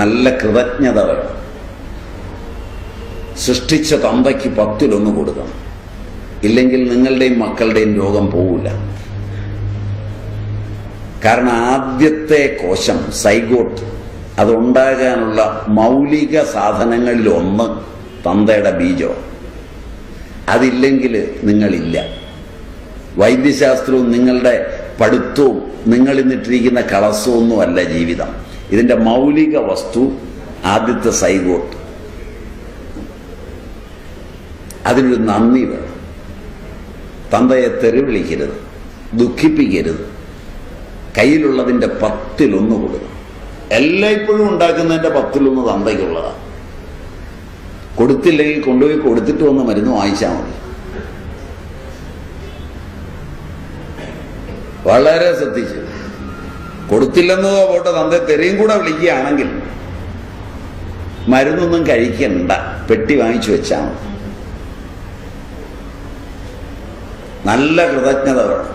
നല്ല കൃതജ്ഞത വേണം. സൃഷ്ടിച്ച തന്തയ്ക്ക് 10-1 കൊടുക്കണം. ഇല്ലെങ്കിൽ നിങ്ങളുടെയും മക്കളുടെയും രോഗം പോവില്ല. കാരണം ആദ്യത്തെ കോശം സൈഗോട്ട്, അതുണ്ടാകാനുള്ള മൗലിക സാധനങ്ങളിലൊന്ന് തന്തയുടെ ബീജം. അതില്ലെങ്കിൽ നിങ്ങളില്ല. വൈദ്യശാസ്ത്രവും നിങ്ങളുടെ പഠിത്തവും നിങ്ങൾ ഇന്നിട്ടിരിക്കുന്ന കളസമൊന്നുമല്ല ജീവിതം. ഇതിൻ്റെ മൗലിക വസ്തു ആദ്യത്തെ സൈഗോട്ട്. അതിനൊരു നന്ദി വേണം. തന്തയെ തെറി വിളിക്കരുത്, ദുഃഖിപ്പിക്കരുത്. കയ്യിലുള്ളതിൻ്റെ 10-1 കൊടുക്കണം. എല്ലായ്പ്പോഴും ഉണ്ടാക്കുന്നതിൻ്റെ 10-1 തന്തയ്ക്കുള്ളതാണ്. കൊടുത്തില്ലെങ്കിൽ കൊണ്ടുപോയി കൊടുത്തിട്ട് വന്ന് മരുന്ന് വാങ്ങിച്ചാൽ മതി. വളരെ ശ്രദ്ധിച്ചു. കൊടുത്തില്ലെന്നതോ പോട്ടെ, തന്തയെ തെറിയും കൂടെ വിളിക്കുകയാണെങ്കിൽ മരുന്നൊന്നും കഴിക്കണ്ട, പെട്ടി വാങ്ങിച്ചു വെച്ചാൽ മതി. നല്ല കൃതജ്ഞത വേണം.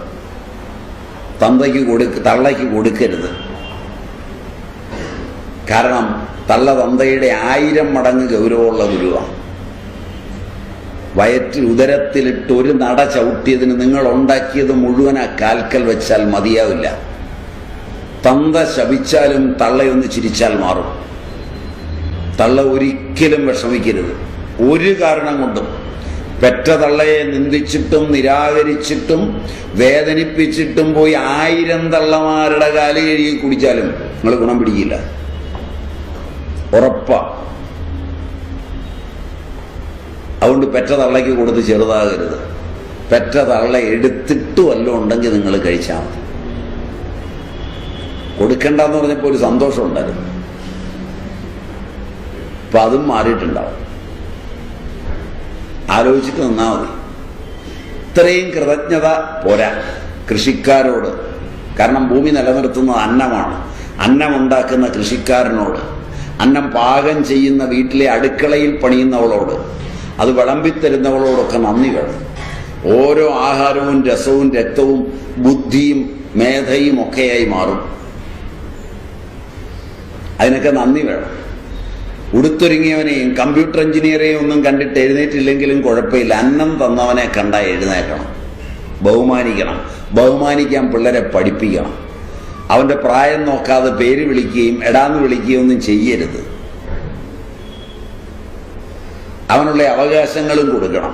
തള്ളയ്ക്ക് കൊടുക്കരുത്. കാരണം തള്ള തന്തയുടെ 1000 മടങ്ങ് ഗൗരവമുള്ള ഗുരുവാണ്. ഉദരത്തിലിട്ട് ഒരു നട ചവിട്ടിയതിന് നിങ്ങൾ ഉണ്ടാക്കിയത് മുഴുവൻ ആ കാൽക്കൽ വെച്ചാൽ മതിയാവില്ല. തന്ത ശപിച്ചാലും തള്ളയൊന്ന് ചിരിച്ചാൽ മാറും. തള്ള ഒരിക്കലും വിഷമിക്കരുത്, ഒരു കാരണം കൊണ്ടും. പെറ്റ തള്ളയെ നിന്ദിച്ചിട്ടും നിരാകരിച്ചിട്ടും വേദനിപ്പിച്ചിട്ടും പോയി 1000 തള്ളമാരുടെ കാല് കഴുകി കുടിച്ചാലും നിങ്ങൾ ഗുണം പിടിക്കില്ല, ഉറപ്പാ. അതുകൊണ്ട് പെറ്റ തള്ളയ്ക്ക് കൊടുത്ത് ചെറുതാകരുത്. പെറ്റ തള്ള എടുത്തിട്ട് വല്ലതും ഉണ്ടെങ്കിൽ നിങ്ങൾ കഴിച്ചാൽ മതി. കൊടുക്കണ്ടെന്ന് പറഞ്ഞപ്പോൾ ഒരു സന്തോഷം ഉണ്ടായിരുന്നു. അപ്പൊ അതും മാറിയിട്ടുണ്ടാവും. ആലോചിച്ചിട്ട് നിന്നാൽ മതി. ഇത്രയും കൃതജ്ഞത പോരാ കൃഷിക്കാരോട്. കാരണം ഭൂമി നിലനിർത്തുന്നത് അന്നമാണ്. അന്നമുണ്ടാക്കുന്ന കൃഷിക്കാരനോട്, അന്നം പാകം ചെയ്യുന്ന വീട്ടിലെ അടുക്കളയിൽ പണിയുന്നവളോട്, അത് വിളമ്പിത്തരുന്നവളോടൊക്കെ നന്ദി വേണം. ഓരോ ആഹാരവും രസവും രക്തവും ബുദ്ധിയും മേധയും ഒക്കെയായി മാറും. അതിനൊക്കെ നന്ദി വേണം. ഉടുത്തൊരുങ്ങിയവനെയും കമ്പ്യൂട്ടർ എഞ്ചിനീയറെയും ഒന്നും കണ്ടിട്ട് എഴുന്നേറ്റില്ലെങ്കിലും കുഴപ്പമില്ല. അന്നം തന്നവനെ കണ്ടാൽ എഴുന്നേക്കണം, ബഹുമാനിക്കണം. ബഹുമാനിക്കാൻ പിള്ളേരെ പഠിപ്പിക്കണം. അവൻ്റെ പ്രായം നോക്കാതെ പേര് വിളിക്കുകയും എടാന്ന് വിളിക്കുകയും ഒന്നും ചെയ്യരുത്. അവനുള്ള അവകാശങ്ങളും കൊടുക്കണം.